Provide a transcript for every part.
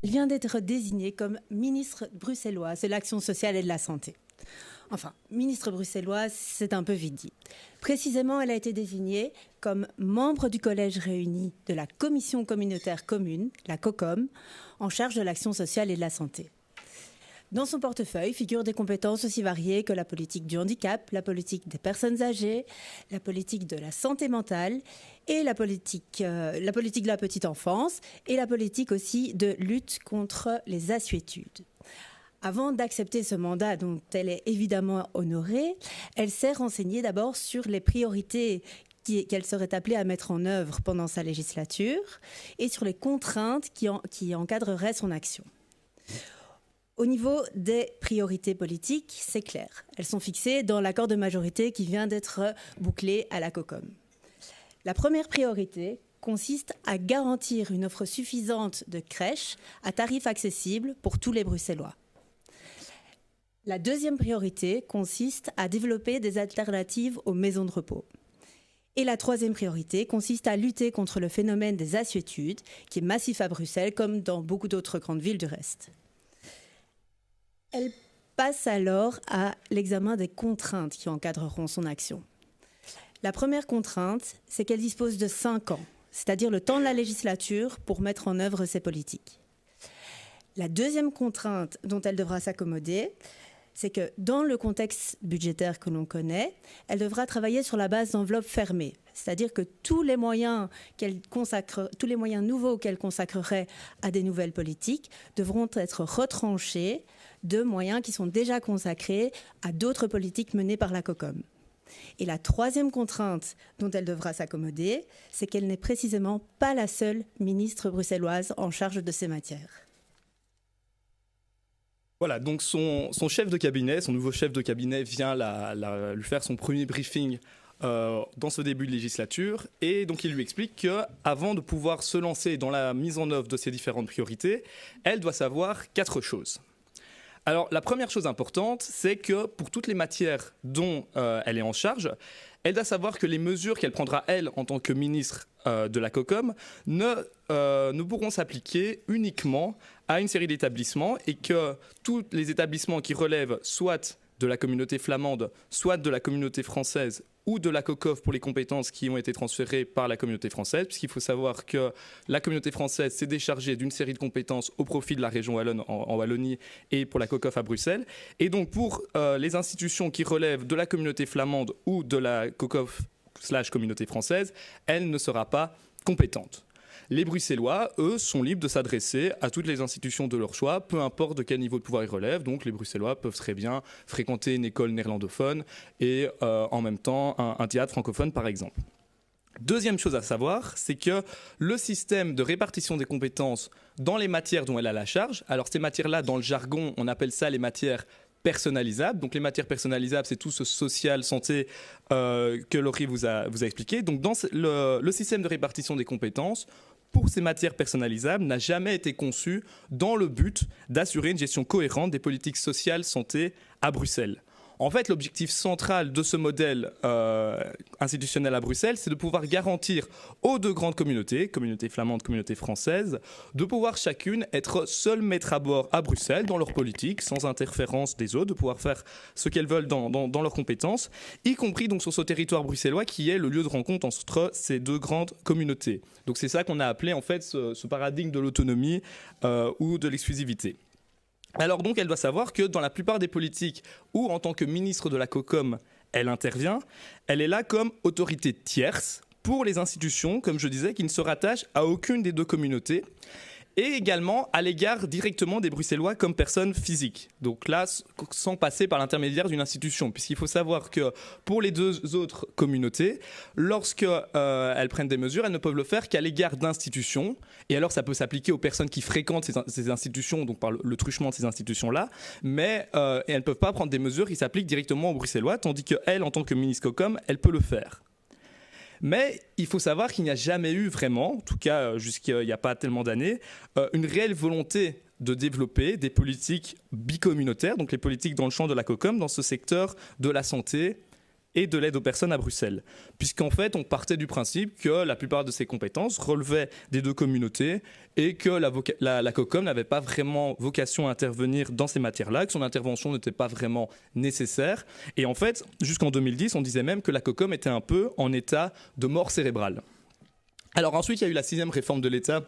Elle vient d'être désignée comme ministre bruxelloise de l'Action sociale et de la santé. Enfin, ministre bruxelloise, c'est un peu vite dit. Précisément, elle a été désignée comme membre du collège réuni de la Commission communautaire commune, la COCOM, en charge de l'action sociale et de la santé. Dans son portefeuille figurent des compétences aussi variées que la politique du handicap, la politique des personnes âgées, la politique de la santé mentale et la politique de la petite enfance et la politique aussi de lutte contre les assuétudes. Avant d'accepter ce mandat dont elle est évidemment honorée, elle s'est renseignée d'abord sur les priorités qu'elle serait appelée à mettre en œuvre pendant sa législature et sur les contraintes qui encadreraient son action. Au niveau des priorités politiques, c'est clair. Elles sont fixées dans l'accord de majorité qui vient d'être bouclé à la COCOM. La première priorité consiste à garantir une offre suffisante de crèches à tarif accessible pour tous les Bruxellois. La deuxième priorité consiste à développer des alternatives aux maisons de repos. Et la troisième priorité consiste à lutter contre le phénomène des assuétudes, qui est massif à Bruxelles, comme dans beaucoup d'autres grandes villes du reste. Elle passe alors à l'examen des contraintes qui encadreront son action. La première contrainte, c'est qu'elle dispose de 5 ans, c'est-à-dire le temps de la législature pour mettre en œuvre ses politiques. La deuxième contrainte dont elle devra s'accommoder, c'est que dans le contexte budgétaire que l'on connaît, elle devra travailler sur la base d'enveloppes fermées. C'est-à-dire que tous les moyens nouveaux qu'elle consacrerait à des nouvelles politiques devront être retranchés de moyens qui sont déjà consacrés à d'autres politiques menées par la COCOM. Et la troisième contrainte dont elle devra s'accommoder, c'est qu'elle n'est précisément pas la seule ministre bruxelloise en charge de ces matières. Voilà, donc son chef de cabinet, son nouveau chef de cabinet vient lui faire son premier briefing dans ce début de législature, et donc il lui explique qu'avant de pouvoir se lancer dans la mise en œuvre de ces différentes priorités, elle doit savoir 4 choses. Alors la première chose importante, c'est que pour toutes les matières dont elle est en charge, elle doit savoir que les mesures qu'elle prendra, elle, en tant que ministre de la COCOM, ne pourront s'appliquer uniquement à une série d'établissements, et que tous les établissements qui relèvent soit de la communauté flamande, soit de la communauté française, ou de la COCOF pour les compétences qui ont été transférées par la communauté française, puisqu'il faut savoir que la communauté française s'est déchargée d'une série de compétences au profit de la région wallonne en Wallonie et pour la COCOF à Bruxelles. Et donc pour les institutions qui relèvent de la communauté flamande ou de la COCOF/communauté française, elle ne sera pas compétente. Les Bruxellois, eux, sont libres de s'adresser à toutes les institutions de leur choix, peu importe de quel niveau de pouvoir ils relèvent. Donc les Bruxellois peuvent très bien fréquenter une école néerlandophone et en même temps un théâtre francophone, par exemple. Deuxième chose à savoir, c'est que le système de répartition des compétences dans les matières dont elle a la charge, alors ces matières-là, dans le jargon, on appelle ça les matières personnalisables. Donc les matières personnalisables, c'est tout ce social, santé que Laurie vous a expliqué. Donc dans le système de répartition des compétences, pour ces matières personnalisables, n'a jamais été conçu dans le but d'assurer une gestion cohérente des politiques sociales santé à Bruxelles. En fait, l'objectif central de ce modèle institutionnel à Bruxelles, c'est de pouvoir garantir aux 2 grandes communautés, communauté flamande, communauté française, de pouvoir chacune être seule maître à bord à Bruxelles dans leur politique, sans interférence des autres, de pouvoir faire ce qu'elles veulent dans leurs compétences, y compris donc sur ce territoire bruxellois qui est le lieu de rencontre entre ces 2 grandes communautés. Donc c'est ça qu'on a appelé en fait ce paradigme de l'autonomie ou de l'exclusivité. Alors donc elle doit savoir que dans la plupart des politiques où en tant que ministre de la COCOM elle intervient, elle est là comme autorité tierce pour les institutions, comme je disais, qui ne se rattachent à aucune des 2 communautés, et également à l'égard directement des Bruxellois comme personnes physiques. Donc là, sans passer par l'intermédiaire d'une institution, puisqu'il faut savoir que pour les 2 autres communautés, lorsqu'elles prennent des mesures, elles ne peuvent le faire qu'à l'égard d'institutions. Et alors, ça peut s'appliquer aux personnes qui fréquentent ces institutions, donc par le truchement de ces institutions-là, mais elles ne peuvent pas prendre des mesures qui s'appliquent directement aux Bruxellois, tandis qu'elle, en tant que ministre COCOM, elle peut le faire. Mais il faut savoir qu'il n'y a jamais eu vraiment, en tout cas jusqu'il n'y a pas tellement d'années, une réelle volonté de développer des politiques bicommunautaires, donc les politiques dans le champ de la COCOM, dans ce secteur de la santé et de l'aide aux personnes à Bruxelles. Puisqu'en fait, on partait du principe que la plupart de ces compétences relevaient des deux communautés et que la COCOM n'avait pas vraiment vocation à intervenir dans ces matières-là, que son intervention n'était pas vraiment nécessaire. Et en fait, jusqu'en 2010, on disait même que la COCOM était un peu en état de mort cérébrale. Alors ensuite, il y a eu la 6e réforme de l'État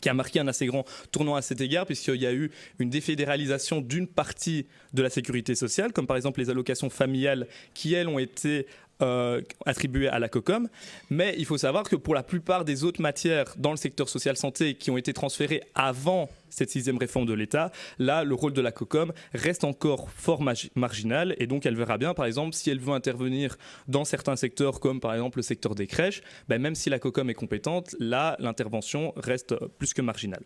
qui a marqué un assez grand tournant à cet égard, puisqu'il y a eu une défédéralisation d'une partie de la sécurité sociale, comme par exemple les allocations familiales qui, elles, ont été attribuées à la COCOM. Mais il faut savoir que pour la plupart des autres matières dans le secteur social-santé qui ont été transférées avant cette 6e réforme de l'État, là, le rôle de la COCOM reste encore fort marginal, et donc elle verra bien, par exemple, si elle veut intervenir dans certains secteurs, comme par exemple le secteur des crèches, même si la COCOM est compétente, là, l'intervention reste plus que marginale.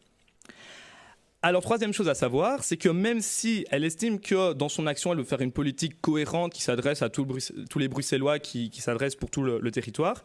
Alors, troisième chose à savoir, c'est que même si elle estime que dans son action, elle veut faire une politique cohérente qui s'adresse à tous les Bruxellois, qui s'adresse pour tout le territoire,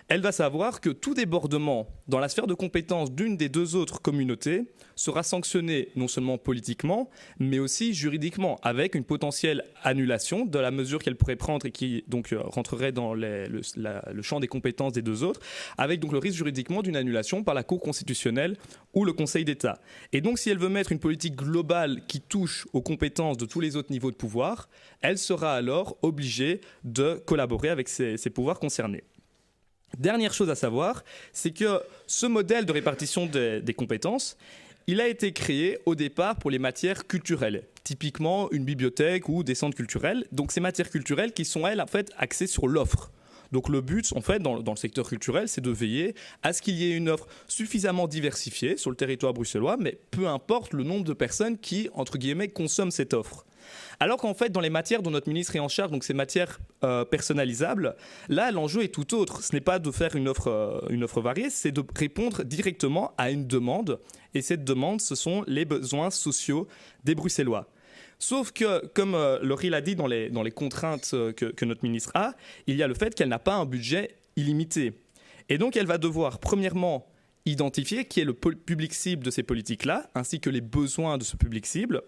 elle va savoir que tout débordement dans la sphère de compétences d'une des deux autres communautés sera sanctionné non seulement politiquement, mais aussi juridiquement, avec une potentielle annulation de la mesure qu'elle pourrait prendre et qui donc rentrerait dans le champ des compétences des deux autres, avec donc le risque juridiquement d'une annulation par la Cour constitutionnelle ou le Conseil d'État. Et donc si elle veut mettre une politique globale qui touche aux compétences de tous les autres niveaux de pouvoir, elle sera alors obligée de collaborer avec ces pouvoirs concernés. Dernière chose à savoir, c'est que ce modèle de répartition des compétences, il a été créé au départ pour les matières culturelles, typiquement une bibliothèque ou des centres culturels. Donc ces matières culturelles qui sont, elles, en fait, axées sur l'offre. Donc le but, en fait, dans le secteur culturel, c'est de veiller à ce qu'il y ait une offre suffisamment diversifiée sur le territoire bruxellois, mais peu importe le nombre de personnes qui, entre guillemets, consomment cette offre. Alors qu'en fait, dans les matières dont notre ministre est en charge, donc ces matières personnalisables, là, l'enjeu est tout autre. Ce n'est pas de faire une offre variée, c'est de répondre directement à une demande. Et cette demande, ce sont les besoins sociaux des Bruxellois. Sauf que, comme Laurie l'a dit dans les contraintes que notre ministre a, il y a le fait qu'elle n'a pas un budget illimité. Et donc, elle va devoir, premièrement, identifier qui est le public cible de ces politiques-là, ainsi que les besoins de ce public cible.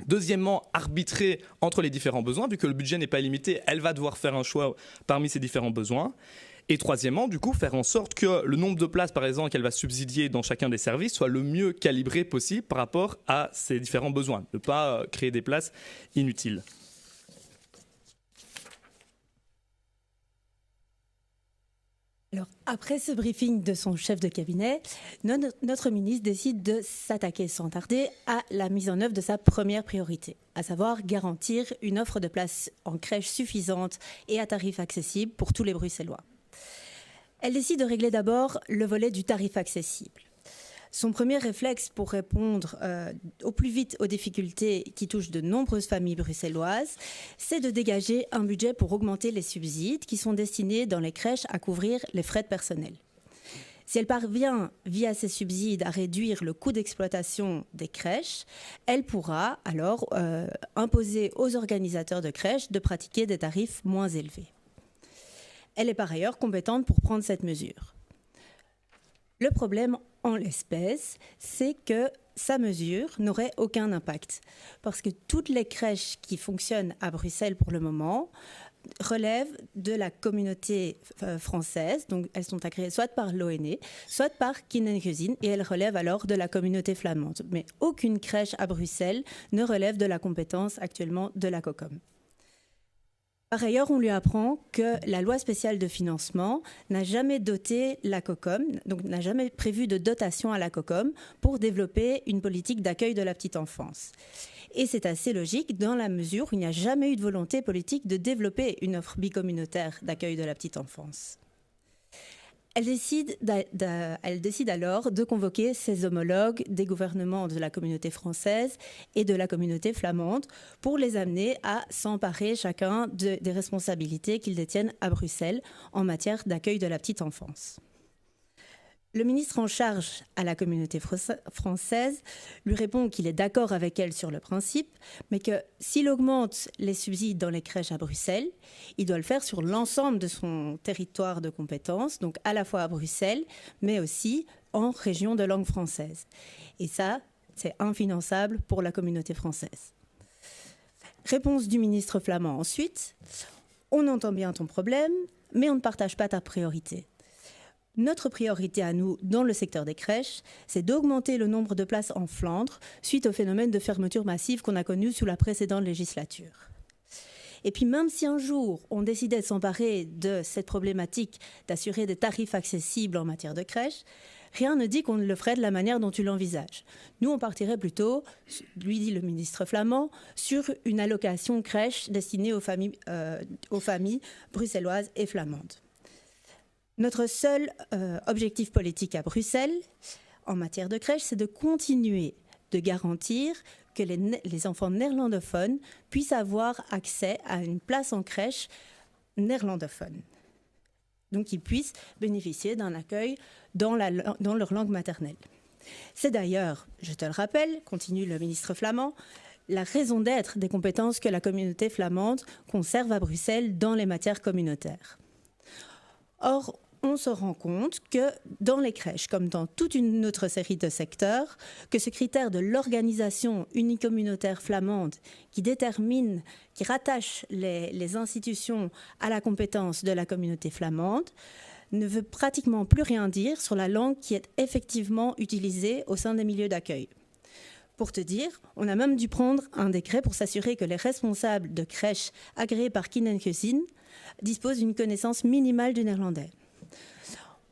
Deuxièmement, arbitrer entre les différents besoins, vu que le budget n'est pas limité, elle va devoir faire un choix parmi ces différents besoins. Et troisièmement, du coup, faire en sorte que le nombre de places, par exemple, qu'elle va subsidier dans chacun des services soit le mieux calibré possible par rapport à ces différents besoins. Ne pas créer des places inutiles. Alors, après ce briefing de son chef de cabinet, notre ministre décide de s'attaquer sans tarder à la mise en œuvre de sa première priorité, à savoir garantir une offre de places en crèche suffisante et à tarif accessible pour tous les Bruxellois. Elle décide de régler d'abord le volet du tarif accessible. Son premier réflexe pour répondre au plus vite aux difficultés qui touchent de nombreuses familles bruxelloises, c'est de dégager un budget pour augmenter les subsides qui sont destinés dans les crèches à couvrir les frais de personnel. Si elle parvient, via ces subsides, à réduire le coût d'exploitation des crèches, elle pourra alors imposer aux organisateurs de crèches de pratiquer des tarifs moins élevés. Elle est par ailleurs compétente pour prendre cette mesure. Le problème en l'espèce, c'est que sa mesure n'aurait aucun impact. Parce que toutes les crèches qui fonctionnent à Bruxelles pour le moment relèvent de la communauté française. Donc elles sont agréées soit par l'ONE, soit par Kindergezin, et elles relèvent alors de la communauté flamande. Mais aucune crèche à Bruxelles ne relève de la compétence actuellement de la COCOM. Par ailleurs, on lui apprend que la loi spéciale de financement n'a jamais doté la COCOM, donc n'a jamais prévu de dotation à la COCOM pour développer une politique d'accueil de la petite enfance. Et c'est assez logique dans la mesure où il n'y a jamais eu de volonté politique de développer une offre bicommunautaire d'accueil de la petite enfance. Elle décide alors de convoquer ses homologues des gouvernements de la communauté française et de la communauté flamande pour les amener à s'emparer chacun des responsabilités qu'ils détiennent à Bruxelles en matière d'accueil de la petite enfance. Le ministre en charge à la communauté française lui répond qu'il est d'accord avec elle sur le principe, mais que s'il augmente les subsides dans les crèches à Bruxelles, il doit le faire sur l'ensemble de son territoire de compétences, donc à la fois à Bruxelles, mais aussi en région de langue française. Et ça, c'est infinançable pour la communauté française. Réponse du ministre flamand ensuite. On entend bien ton problème, mais on ne partage pas ta priorité. Notre priorité à nous, dans le secteur des crèches, c'est d'augmenter le nombre de places en Flandre suite au phénomène de fermeture massive qu'on a connu sous la précédente législature. Et puis même si un jour on décidait de s'emparer de cette problématique d'assurer des tarifs accessibles en matière de crèche, rien ne dit qu'on le ferait de la manière dont tu l'envisages. Nous, on partirait plutôt, lui dit le ministre flamand, sur une allocation crèche destinée aux familles bruxelloises et flamandes. Notre seul objectif politique à Bruxelles, en matière de crèche, c'est de continuer de garantir que les enfants néerlandophones puissent avoir accès à une place en crèche néerlandophone. Donc qu'ils puissent bénéficier d'un accueil dans leur langue maternelle. C'est d'ailleurs, je te le rappelle, continue le ministre flamand, la raison d'être des compétences que la communauté flamande conserve à Bruxelles dans les matières communautaires. Or, on se rend compte que dans les crèches, comme dans toute une autre série de secteurs, que ce critère de l'organisation unicommunautaire flamande qui rattache les institutions à la compétence de la communauté flamande, ne veut pratiquement plus rien dire sur la langue qui est effectivement utilisée au sein des milieux d'accueil. Pour te dire, on a même dû prendre un décret pour s'assurer que les responsables de crèches agréés par Kindergezin disposent d'une connaissance minimale du néerlandais.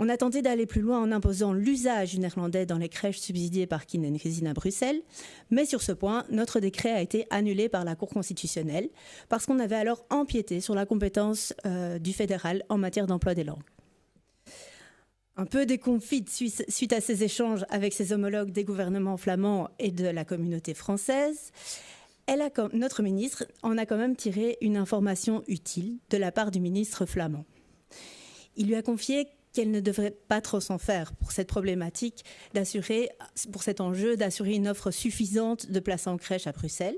On a tenté d'aller plus loin en imposant l'usage du néerlandais dans les crèches subsidiées par Kindergezin à Bruxelles, mais sur ce point, notre décret a été annulé par la Cour constitutionnelle parce qu'on avait alors empiété sur la compétence du fédéral en matière d'emploi des langues. Un peu déconfite suite à ces échanges avec ses homologues des gouvernements flamands et de la communauté française, notre ministre en a quand même tiré une information utile de la part du ministre flamand. Il lui a confié qu'elle ne devrait pas trop s'en faire pour cette problématique pour cet enjeu d'assurer une offre suffisante de places en crèche à Bruxelles,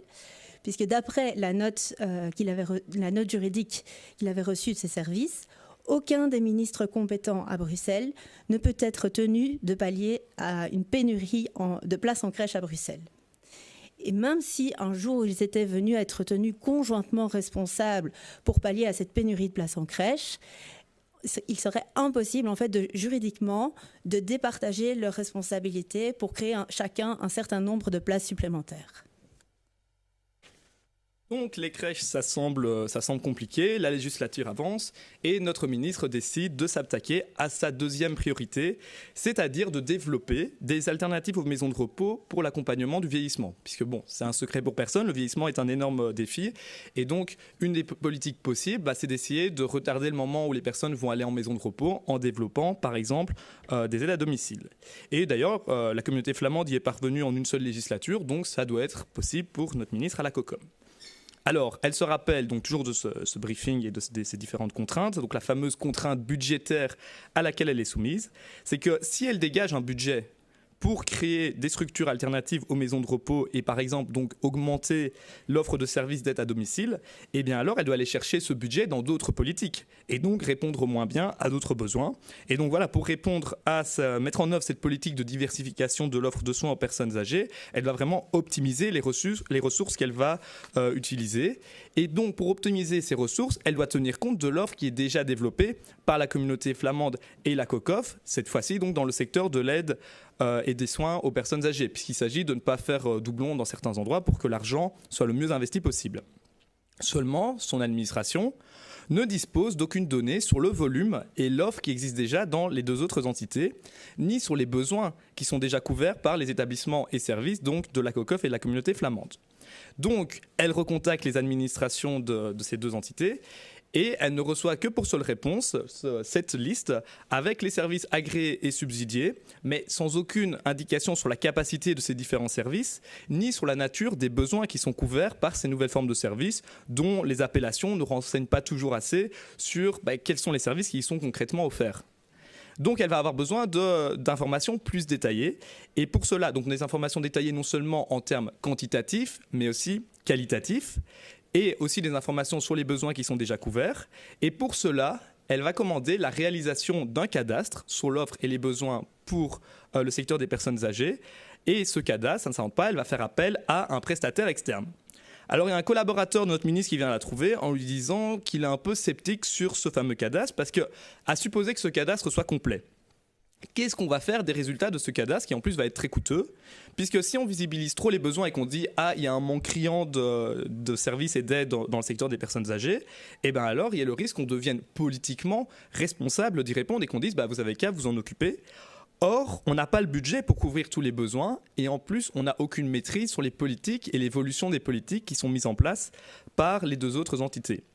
puisque d'après la note juridique qu'il avait reçue de ses services, aucun des ministres compétents à Bruxelles ne peut être tenu de pallier à une pénurie de places en crèche à Bruxelles. Et même si un jour ils étaient venus à être tenus conjointement responsables pour pallier à cette pénurie de places en crèche, il serait impossible en fait juridiquement de départager leurs responsabilités pour créer chacun un certain nombre de places supplémentaires. Donc les crèches, ça semble compliqué, la législature avance et notre ministre décide de s'attaquer à sa deuxième priorité, c'est-à-dire de développer des alternatives aux maisons de repos pour l'accompagnement du vieillissement. Puisque bon, c'est un secret pour personne, le vieillissement est un énorme défi et donc une des politiques possibles, c'est d'essayer de retarder le moment où les personnes vont aller en maison de repos en développant par exemple des aides à domicile. Et d'ailleurs, la communauté flamande y est parvenue en une seule législature, donc ça doit être possible pour notre ministre à la COCOM. Alors, elle se rappelle donc toujours de ce briefing et de ces différentes contraintes. Donc la fameuse contrainte budgétaire à laquelle elle est soumise, c'est que si elle dégage un budget pour créer des structures alternatives aux maisons de repos et par exemple donc augmenter l'offre de services d'aide à domicile, eh bien alors elle doit aller chercher ce budget dans d'autres politiques et donc répondre moins bien à d'autres besoins. Et donc voilà, pour mettre en œuvre cette politique de diversification de l'offre de soins aux personnes âgées, elle doit vraiment optimiser les ressources qu'elle va utiliser. Et donc pour optimiser ces ressources, elle doit tenir compte de l'offre qui est déjà développée par la communauté flamande et la COCOF, cette fois-ci donc dans le secteur de l'aide et des soins aux personnes âgées, puisqu'il s'agit de ne pas faire doublon dans certains endroits pour que l'argent soit le mieux investi possible. Seulement, son administration ne dispose d'aucune donnée sur le volume et l'offre qui existe déjà dans les deux autres entités, ni sur les besoins qui sont déjà couverts par les établissements et services donc de la COCOF et de la communauté flamande. Donc, elle recontacte les administrations de ces deux entités et elle ne reçoit que pour seule réponse cette liste avec les services agréés et subsidiés, mais sans aucune indication sur la capacité de ces différents services, ni sur la nature des besoins qui sont couverts par ces nouvelles formes de services, dont les appellations ne renseignent pas toujours assez sur quels sont les services qui y sont concrètement offerts. Donc elle va avoir besoin d'informations plus détaillées. Et pour cela, donc des informations détaillées non seulement en termes quantitatifs, mais aussi qualitatifs, et aussi des informations sur les besoins qui sont déjà couverts. Et pour cela, elle va commander la réalisation d'un cadastre sur l'offre et les besoins pour le secteur des personnes âgées. Et ce cadastre, ça ne s'invente pas, elle va faire appel à un prestataire externe. Alors il y a un collaborateur de notre ministre qui vient la trouver en lui disant qu'il est un peu sceptique sur ce fameux cadastre parce qu'à supposer que ce cadastre soit complet. Qu'est-ce qu'on va faire des résultats de ce cadastre qui en plus va être très coûteux, puisque si on visibilise trop les besoins et qu'on dit il y a un manque criant de services et d'aide dans le secteur des personnes âgées, et bien alors il y a le risque qu'on devienne politiquement responsable d'y répondre et qu'on dise vous avez qu'à vous en occuper. Or, on n'a pas le budget pour couvrir tous les besoins et en plus, on n'a aucune maîtrise sur les politiques et l'évolution des politiques qui sont mises en place par les deux autres entités.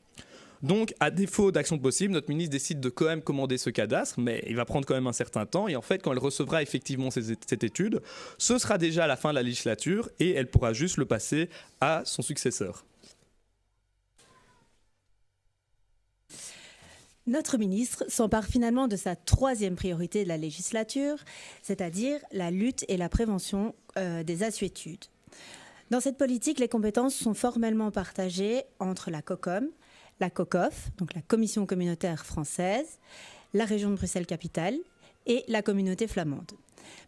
Donc, à défaut d'action possible, notre ministre décide de quand même commander ce cadastre, mais il va prendre quand même un certain temps. Et en fait, quand elle recevra effectivement cette étude, ce sera déjà à la fin de la législature et elle pourra juste le passer à son successeur. Notre ministre s'empare finalement de sa troisième priorité de la législature, c'est-à-dire la lutte et la prévention des assuétudes. Dans cette politique, les compétences sont formellement partagées entre la COCOM, la COCOF, donc la Commission communautaire française, la région de Bruxelles-Capitale et la communauté flamande.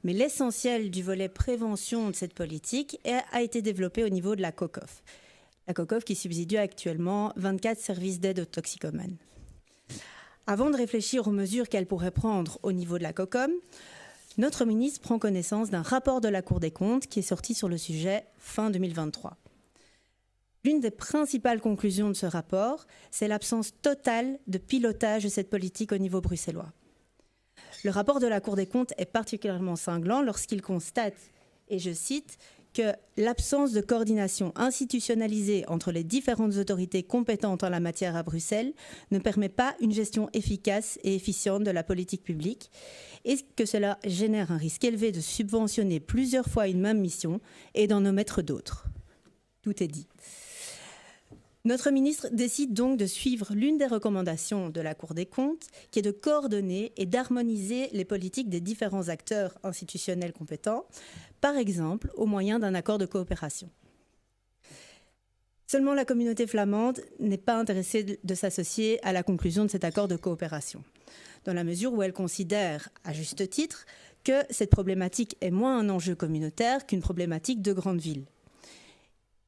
Mais l'essentiel du volet prévention de cette politique a été développé au niveau de la COCOF. La COCOF qui subsidie actuellement 24 services d'aide aux toxicomanes. Avant de réfléchir aux mesures qu'elle pourrait prendre au niveau de la COCOM, notre ministre prend connaissance d'un rapport de la Cour des comptes qui est sorti sur le sujet fin 2023. L'une des principales conclusions de ce rapport, c'est l'absence totale de pilotage de cette politique au niveau bruxellois. Le rapport de la Cour des comptes est particulièrement cinglant lorsqu'il constate, et je cite, que l'absence de coordination institutionnalisée entre les différentes autorités compétentes en la matière à Bruxelles ne permet pas une gestion efficace et efficiente de la politique publique et que cela génère un risque élevé de subventionner plusieurs fois une même mission et d'en omettre d'autres. Tout est dit. Notre ministre décide donc de suivre l'une des recommandations de la Cour des comptes, qui est de coordonner et d'harmoniser les politiques des différents acteurs institutionnels compétents, par exemple au moyen d'un accord de coopération. Seulement la communauté flamande n'est pas intéressée de s'associer à la conclusion de cet accord de coopération, dans la mesure où elle considère, à juste titre, que cette problématique est moins un enjeu communautaire qu'une problématique de grande ville.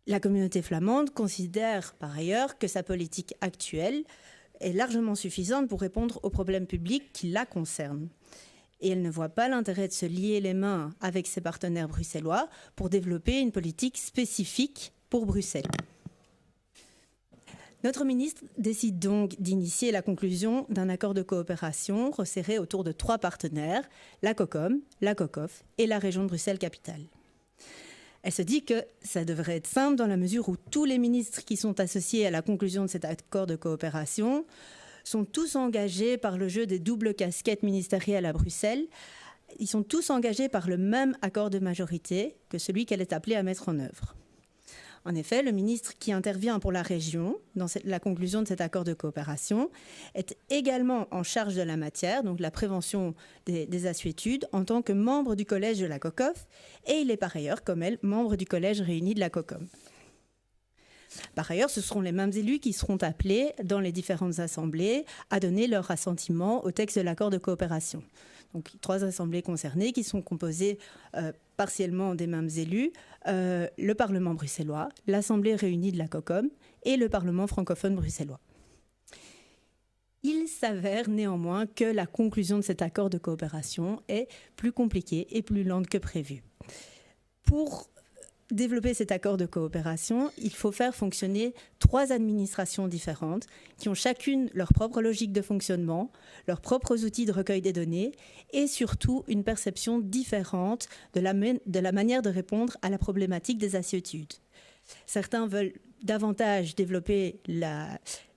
La communauté flamande considère par ailleurs que sa politique actuelle est largement suffisante pour répondre aux problèmes publics qui la concernent. Et elle ne voit pas l'intérêt de se lier les mains avec ses partenaires bruxellois pour développer une politique spécifique pour Bruxelles. Notre ministre décide donc d'initier la conclusion d'un accord de coopération resserré autour de 3 partenaires, la COCOM, la COCOF et la région de Bruxelles-Capitale. Elle se dit que ça devrait être simple dans la mesure où tous les ministres qui sont associés à la conclusion de cet accord de coopération sont tous engagés par le jeu des doubles casquettes ministérielles à Bruxelles. Ils sont tous engagés par le même accord de majorité que celui qu'elle est appelée à mettre en œuvre. En effet, le ministre qui intervient pour la région dans la conclusion de cet accord de coopération est également en charge de la matière, donc la prévention des assuétudes, en tant que membre du collège de la COCOF, et il est par ailleurs, comme elle, membre du collège réuni de la COCOM. Par ailleurs, ce seront les mêmes élus qui seront appelés dans les différentes assemblées à donner leur assentiment au texte de l'accord de coopération. Donc 3 assemblées concernées qui sont composées partiellement des mêmes élus, le Parlement bruxellois, l'Assemblée réunie de la COCOM et le Parlement francophone bruxellois. Il s'avère néanmoins que la conclusion de cet accord de coopération est plus compliquée et plus lente que prévu. Pour développer cet accord de coopération, il faut faire fonctionner 3 administrations différentes qui ont chacune leur propre logique de fonctionnement, leurs propres outils de recueil des données et surtout une perception différente de la manière de répondre à la problématique des assuétudes. Certains veulent davantage développer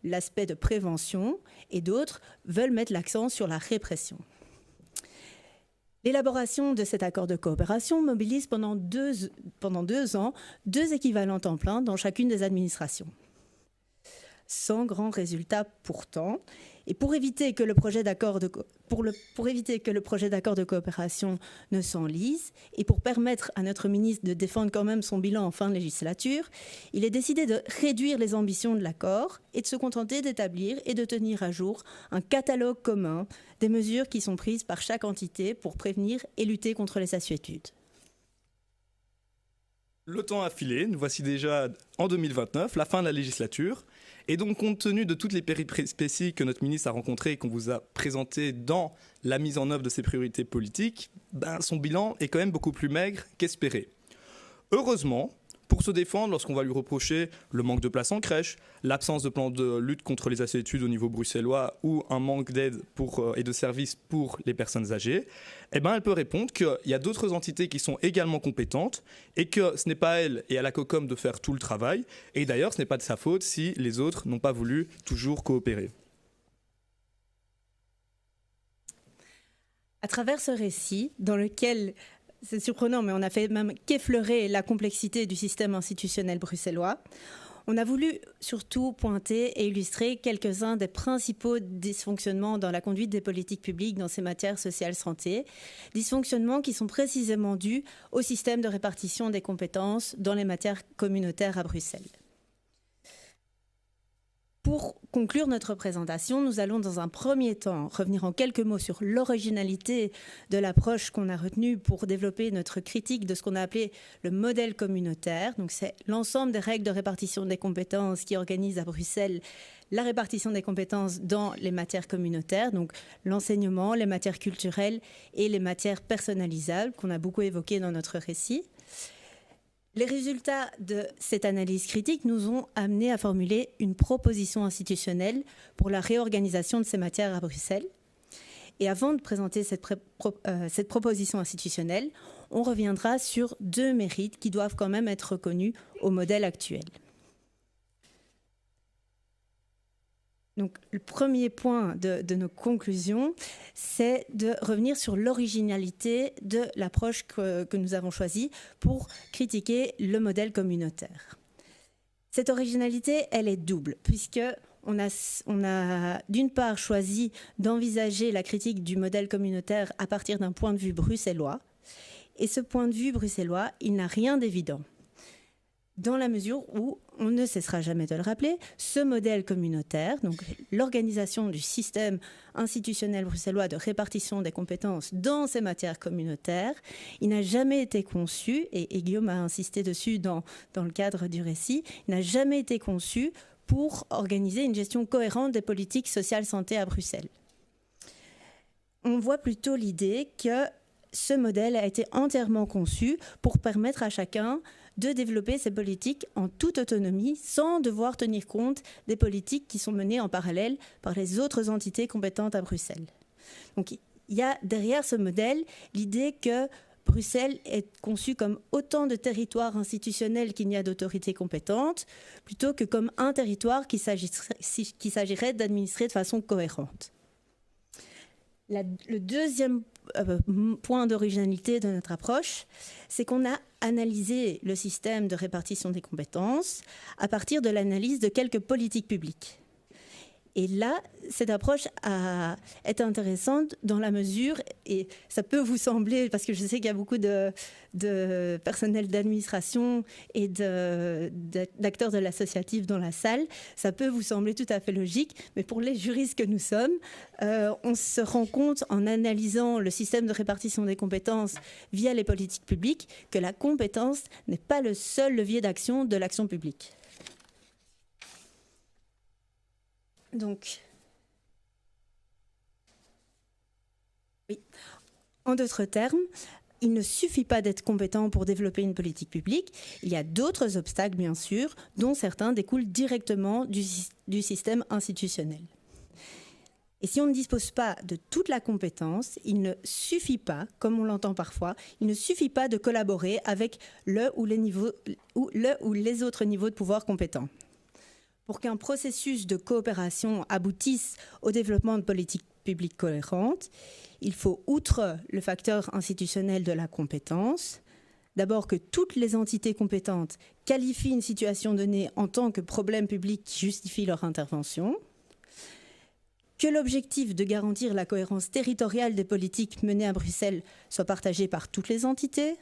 l'aspect de prévention et d'autres veulent mettre l'accent sur la répression. L'élaboration de cet accord de coopération mobilise pendant 2 ans 2 équivalents temps plein dans chacune des administrations. Sans grand résultat pourtant, et pour éviter que le projet d'accord de coopération ne s'enlise et pour permettre à notre ministre de défendre quand même son bilan en fin de législature, il est décidé de réduire les ambitions de l'accord et de se contenter d'établir et de tenir à jour un catalogue commun des mesures qui sont prises par chaque entité pour prévenir et lutter contre les assuétudes. Le temps a filé, nous voici déjà en 2029, la fin de la législature. Et donc, compte tenu de toutes les péripéties que notre ministre a rencontrées et qu'on vous a présentées dans la mise en œuvre de ses priorités politiques, son bilan est quand même beaucoup plus maigre qu'espéré. Heureusement, pour se défendre lorsqu'on va lui reprocher le manque de places en crèche, l'absence de plan de lutte contre les assuétudes au niveau bruxellois ou un manque d'aide et de services pour les personnes âgées, elle peut répondre qu'il y a d'autres entités qui sont également compétentes et que ce n'est pas à elle et à la COCOM de faire tout le travail. Et d'ailleurs, ce n'est pas de sa faute si les autres n'ont pas voulu toujours coopérer. À travers ce récit, dans lequel... C'est surprenant, mais on a fait même qu'effleurer la complexité du système institutionnel bruxellois. On a voulu surtout pointer et illustrer quelques-uns des principaux dysfonctionnements dans la conduite des politiques publiques dans ces matières sociales santé, dysfonctionnements qui sont précisément dus au système de répartition des compétences dans les matières communautaires à Bruxelles. Pour conclure notre présentation, nous allons dans un premier temps revenir en quelques mots sur l'originalité de l'approche qu'on a retenue pour développer notre critique de ce qu'on a appelé le modèle communautaire. Donc c'est l'ensemble des règles de répartition des compétences qui organisent à Bruxelles la répartition des compétences dans les matières communautaires, donc l'enseignement, les matières culturelles et les matières personnalisables qu'on a beaucoup évoquées dans notre récit. Les résultats de cette analyse critique nous ont amenés à formuler une proposition institutionnelle pour la réorganisation de ces matières à Bruxelles. Et avant de présenter cette proposition institutionnelle, on reviendra sur deux mérites qui doivent quand même être reconnus au modèle actuel. Donc, le premier point de nos conclusions, c'est de revenir sur l'originalité de l'approche que nous avons choisie pour critiquer le modèle communautaire. Cette originalité, elle est double, puisqu'on a d'une part choisi d'envisager la critique du modèle communautaire à partir d'un point de vue bruxellois, et ce point de vue bruxellois, il n'a rien d'évident. Dans la mesure où, on ne cessera jamais de le rappeler, ce modèle communautaire, donc l'organisation du système institutionnel bruxellois de répartition des compétences dans ces matières communautaires, il n'a jamais été conçu, et Guillaume a insisté dessus dans le cadre du récit, il n'a jamais été conçu pour organiser une gestion cohérente des politiques sociales santé à Bruxelles. On voit plutôt l'idée que ce modèle a été entièrement conçu pour permettre à chacun de développer ces politiques en toute autonomie sans devoir tenir compte des politiques qui sont menées en parallèle par les autres entités compétentes à Bruxelles. Donc il y a derrière ce modèle l'idée que Bruxelles est conçue comme autant de territoires institutionnels qu'il n'y a d'autorités compétentes, plutôt que comme un territoire qu'il s'agirait d'administrer de façon cohérente. Le deuxième point d'originalité de notre approche, c'est qu'on a analysé le système de répartition des compétences à partir de l'analyse de quelques politiques publiques. Et là, cette approche est intéressante dans la mesure, et ça peut vous sembler, parce que je sais qu'il y a beaucoup de personnel d'administration et d'acteurs de l'associatif dans la salle, ça peut vous sembler tout à fait logique, mais pour les juristes que nous sommes, on se rend compte en analysant le système de répartition des compétences via les politiques publiques que la compétence n'est pas le seul levier d'action de l'action publique. Donc, oui. En d'autres termes, il ne suffit pas d'être compétent pour développer une politique publique. Il y a d'autres obstacles, bien sûr, dont certains découlent directement du système institutionnel. Et si on ne dispose pas de toute la compétence, il ne suffit pas, comme on l'entend parfois, il ne suffit pas de collaborer avec le ou les autres niveaux de pouvoir compétents. Pour qu'un processus de coopération aboutisse au développement de politiques publiques cohérentes, il faut, outre le facteur institutionnel de la compétence, d'abord que toutes les entités compétentes qualifient une situation donnée en tant que problème public qui justifie leur intervention, que l'objectif de garantir la cohérence territoriale des politiques menées à Bruxelles soit partagé par toutes les entités,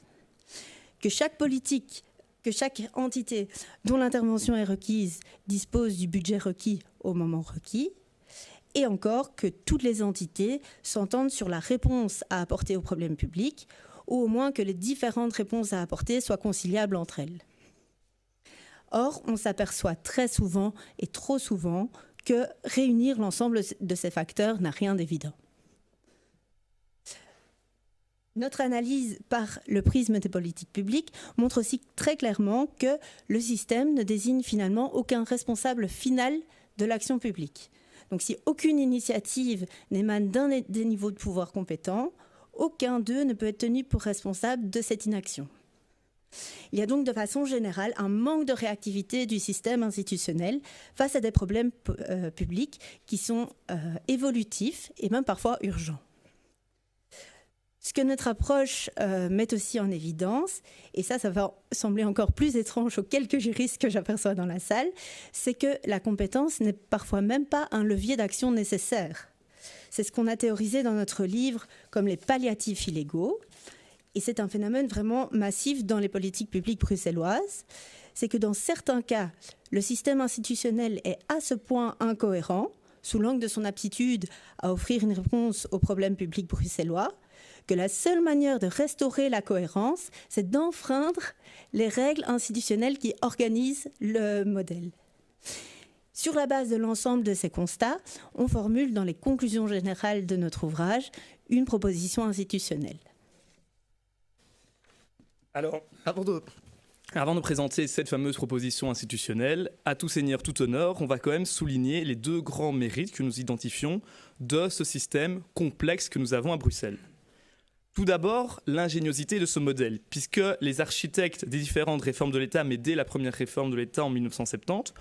que chaque entité dont l'intervention est requise dispose du budget requis au moment requis, et encore que toutes les entités s'entendent sur la réponse à apporter aux problèmes publics, ou au moins que les différentes réponses à apporter soient conciliables entre elles. Or, on s'aperçoit très souvent et trop souvent que réunir l'ensemble de ces facteurs n'a rien d'évident. Notre analyse par le prisme des politiques publiques montre aussi très clairement que le système ne désigne finalement aucun responsable final de l'action publique. Donc si aucune initiative n'émane d'un des niveaux de pouvoir compétents, aucun d'eux ne peut être tenu pour responsable de cette inaction. Il y a donc de façon générale un manque de réactivité du système institutionnel face à des problèmes publics qui sont évolutifs et même parfois urgents. Ce que notre approche met aussi en évidence, et ça va sembler encore plus étrange aux quelques juristes que j'aperçois dans la salle, c'est que la compétence n'est parfois même pas un levier d'action nécessaire. C'est ce qu'on a théorisé dans notre livre comme les palliatifs illégaux, et c'est un phénomène vraiment massif dans les politiques publiques bruxelloises. C'est que dans certains cas, le système institutionnel est à ce point incohérent, sous l'angle de son aptitude à offrir une réponse aux problèmes publics bruxellois, que la seule manière de restaurer la cohérence, c'est d'enfreindre les règles institutionnelles qui organisent le modèle. Sur la base de l'ensemble de ces constats, on formule dans les conclusions générales de notre ouvrage une proposition institutionnelle. Alors, avant de présenter cette fameuse proposition institutionnelle, à tout seigneur, tout honneur, on va quand même souligner les deux grands mérites que nous identifions de ce système complexe que nous avons à Bruxelles. Tout d'abord, l'ingéniosité de ce modèle, puisque les architectes des différentes réformes de l'État, mais dès la première réforme de l'État en 1970,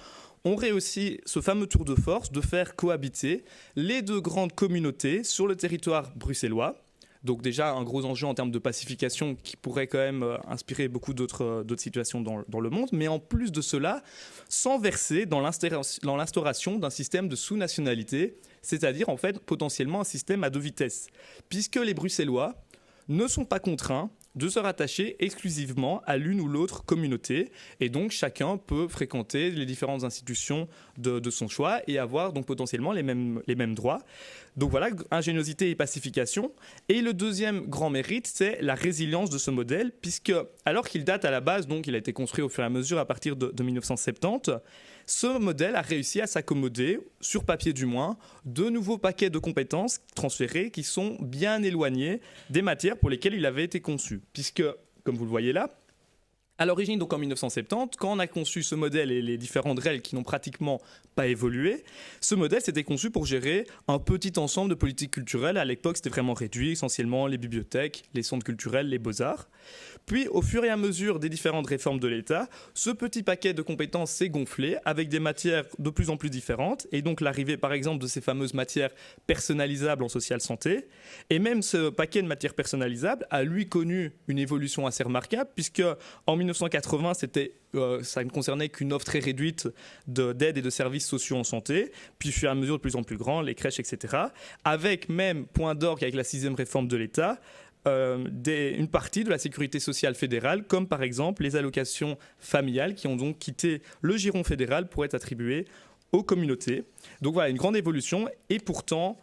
ont réussi ce fameux tour de force de faire cohabiter les deux grandes communautés sur le territoire bruxellois. Donc déjà, un gros enjeu en termes de pacification qui pourrait quand même inspirer beaucoup d'autres situations dans le monde. Mais en plus de cela, sans verser dans l'instauration d'un système de sous-nationalité, c'est-à-dire en fait potentiellement un système à deux vitesses. Puisque les Bruxellois ne sont pas contraints de se rattacher exclusivement à l'une ou l'autre communauté. Et donc, chacun peut fréquenter les différentes institutions de son choix et avoir donc potentiellement les mêmes droits. Donc voilà, ingéniosité et pacification. Et le deuxième grand mérite, c'est la résilience de ce modèle, puisque alors qu'il date à la base, donc il a été construit au fur et à mesure à partir de 1970, ce modèle a réussi à s'accommoder, sur papier du moins, de nouveaux paquets de compétences transférés qui sont bien éloignés des matières pour lesquelles il avait été conçu. Puisque, comme vous le voyez là, à l'origine, donc en 1970, quand on a conçu ce modèle et les différentes règles qui n'ont pratiquement pas évolué, ce modèle s'était conçu pour gérer un petit ensemble de politiques culturelles. À l'époque, c'était vraiment réduit, essentiellement les bibliothèques, les centres culturels, les beaux-arts. Puis, au fur et à mesure des différentes réformes de l'État, ce petit paquet de compétences s'est gonflé avec des matières de plus en plus différentes. Et donc, l'arrivée, par exemple, de ces fameuses matières personnalisables en social santé. Et même ce paquet de matières personnalisables a, lui, connu une évolution assez remarquable, puisque en 1980, ça ne concernait qu'une offre très réduite d'aide et de services sociaux en santé, puis au fur et à mesure de plus en plus grand, les crèches, etc. Avec même, point d'orgue avec la 6e réforme de l'État, une partie de la sécurité sociale fédérale, comme par exemple les allocations familiales qui ont donc quitté le giron fédéral pour être attribuées aux communautés. Donc voilà, une grande évolution et pourtant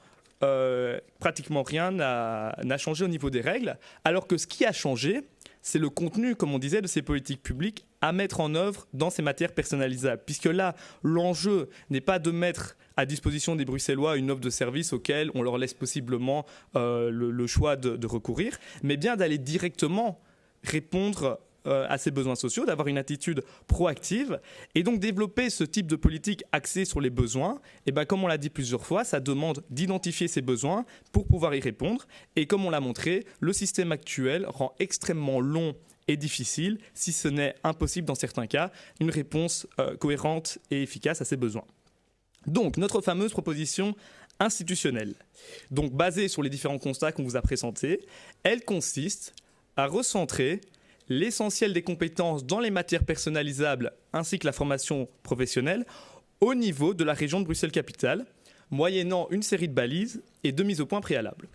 pratiquement rien n'a changé au niveau des règles, alors que ce qui a changé, c'est le contenu, comme on disait, de ces politiques publiques à mettre en œuvre dans ces matières personnalisables. Puisque là, l'enjeu n'est pas de mettre à disposition des Bruxellois une offre de service auquel on leur laisse possiblement le choix de recourir, mais bien d'aller directement répondre à ses besoins sociaux, d'avoir une attitude proactive et donc développer ce type de politique axée sur les besoins. Et bien, comme on l'a dit plusieurs fois, ça demande d'identifier ces besoins pour pouvoir y répondre. Et comme on l'a montré, le système actuel rend extrêmement long et difficile, si ce n'est impossible dans certains cas, une réponse cohérente et efficace à ces besoins. Donc, notre fameuse proposition institutionnelle, donc basée sur les différents constats qu'on vous a présentés, elle consiste à recentrer l'essentiel des compétences dans les matières personnalisables ainsi que la formation professionnelle au niveau de la région de Bruxelles-Capitale, moyennant une série de balises et de mises au point préalables.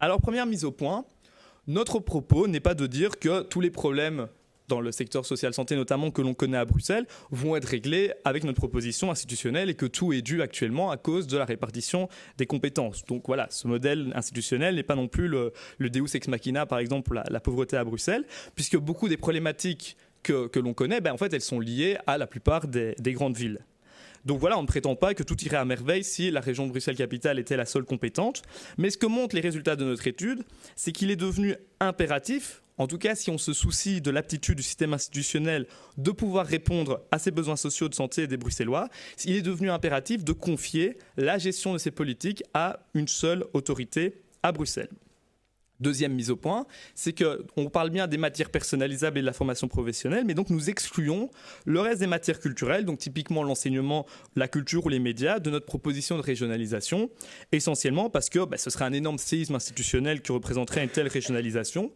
Alors, première mise au point, notre propos n'est pas de dire que tous les problèmes dans le secteur social-santé notamment, que l'on connaît à Bruxelles, vont être réglés avec notre proposition institutionnelle et que tout est dû actuellement à cause de la répartition des compétences. Donc voilà, ce modèle institutionnel n'est pas non plus le Deus ex machina, par exemple, la pauvreté à Bruxelles, puisque beaucoup des problématiques que l'on connaît, en fait, elles sont liées à la plupart des grandes villes. Donc voilà, on ne prétend pas que tout irait à merveille si la région de Bruxelles-Capitale était la seule compétente. Mais ce que montrent les résultats de notre étude, c'est qu'il est devenu impératif, en tout cas si on se soucie de l'aptitude du système institutionnel de pouvoir répondre à ces besoins sociaux de santé des Bruxellois, il est devenu impératif de confier la gestion de ces politiques à une seule autorité à Bruxelles. Deuxième mise au point, c'est qu'on parle bien des matières personnalisables et de la formation professionnelle, mais donc nous excluons le reste des matières culturelles, donc typiquement l'enseignement, la culture ou les médias, de notre proposition de régionalisation, essentiellement parce que ce serait un énorme séisme institutionnel qui représenterait une telle régionalisation,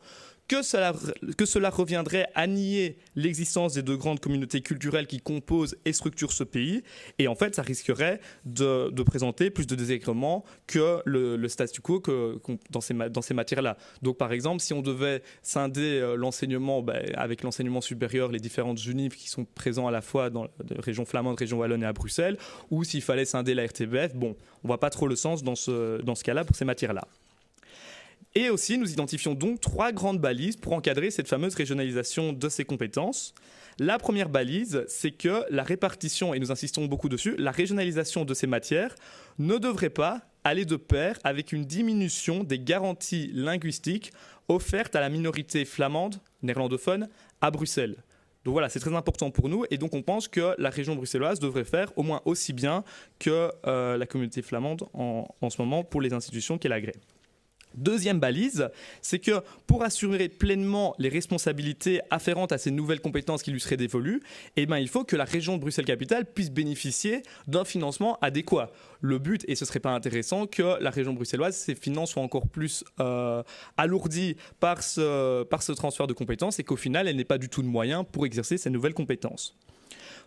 que cela reviendrait à nier l'existence des deux grandes communautés culturelles qui composent et structurent ce pays. Et en fait, ça risquerait de présenter plus de désagréments que le statu quo dans ces matières-là. Donc, par exemple, si on devait scinder l'enseignement avec l'enseignement supérieur, les différentes unités qui sont présents à la fois dans la région flamande, région wallonne et à Bruxelles, ou s'il fallait scinder la RTBF, on ne voit pas trop le sens dans ce cas-là pour ces matières-là. Et aussi, nous identifions donc 3 grandes balises pour encadrer cette fameuse régionalisation de ces compétences. La première balise, c'est que la répartition, et nous insistons beaucoup dessus, la régionalisation de ces matières ne devrait pas aller de pair avec une diminution des garanties linguistiques offertes à la minorité flamande, néerlandophone, à Bruxelles. Donc voilà, c'est très important pour nous et donc on pense que la région bruxelloise devrait faire au moins aussi bien que la communauté flamande en ce moment pour les institutions qu'elle agrée. Deuxième balise, c'est que pour assurer pleinement les responsabilités afférentes à ces nouvelles compétences qui lui seraient dévolues, il faut que la région de Bruxelles-Capitale puisse bénéficier d'un financement adéquat. Le but, et ce ne serait pas intéressant, que la région bruxelloise, ses finances soient encore plus alourdies par ce transfert de compétences et qu'au final, elle n'ait pas du tout de moyens pour exercer ces nouvelles compétences.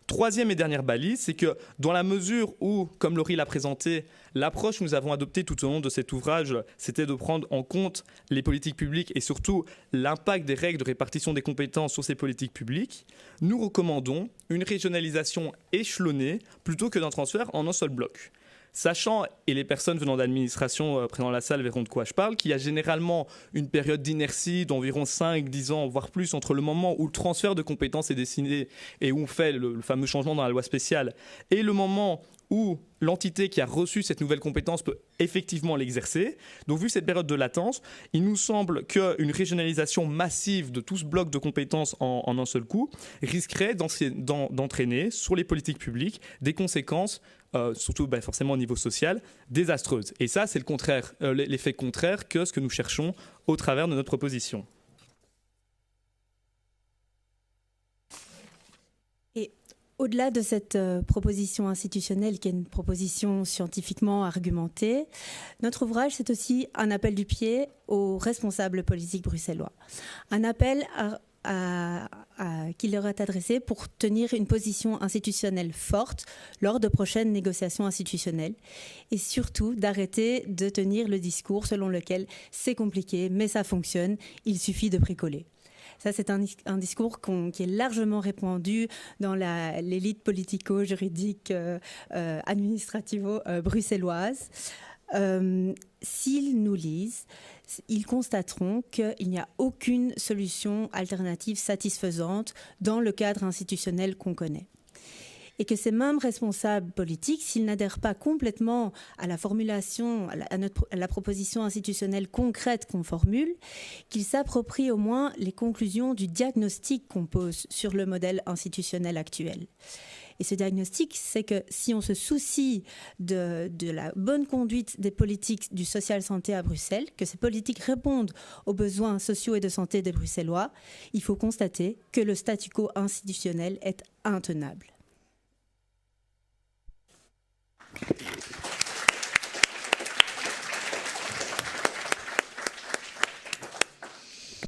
Troisième et dernière balise, c'est que dans la mesure où, comme Laurie l'a présenté, l'approche que nous avons adoptée tout au long de cet ouvrage, c'était de prendre en compte les politiques publiques et surtout l'impact des règles de répartition des compétences sur ces politiques publiques, nous recommandons une régionalisation échelonnée plutôt que d'un transfert en un seul bloc. Sachant, et les personnes venant d'administration présentes dans la salle verront de quoi je parle, qu'il y a généralement une période d'inertie d'environ 5-10 ans, voire plus, entre le moment où le transfert de compétences est dessiné et où on fait le fameux changement dans la loi spéciale, et le moment où l'entité qui a reçu cette nouvelle compétence peut effectivement l'exercer. Donc, vu cette période de latence, il nous semble qu'une régionalisation massive de tout ce bloc de compétences en un seul coup risquerait d'entraîner sur les politiques publiques des conséquences, surtout forcément au niveau social, désastreuses. Et ça, c'est le contraire, l'effet contraire que ce que nous cherchons au travers de notre proposition. Au-delà de cette proposition institutionnelle qui est une proposition scientifiquement argumentée, notre ouvrage c'est aussi un appel du pied aux responsables politiques bruxellois. Un appel qui leur est adressé pour tenir une position institutionnelle forte lors de prochaines négociations institutionnelles et surtout d'arrêter de tenir le discours selon lequel c'est compliqué mais ça fonctionne, il suffit de bricoler. Ça, c'est un discours qui est largement répandu dans l'élite politico-juridique administrativo-bruxelloise. S'ils nous lisent, ils constateront qu'il n'y a aucune solution alternative satisfaisante dans le cadre institutionnel qu'on connaît. Et que ces mêmes responsables politiques, s'ils n'adhèrent pas complètement à la formulation, à la proposition institutionnelle concrète qu'on formule, qu'ils s'approprient au moins les conclusions du diagnostic qu'on pose sur le modèle institutionnel actuel. Et ce diagnostic, c'est que si on se soucie de la bonne conduite des politiques du social santé à Bruxelles, que ces politiques répondent aux besoins sociaux et de santé des Bruxellois, il faut constater que le statu quo institutionnel est intenable.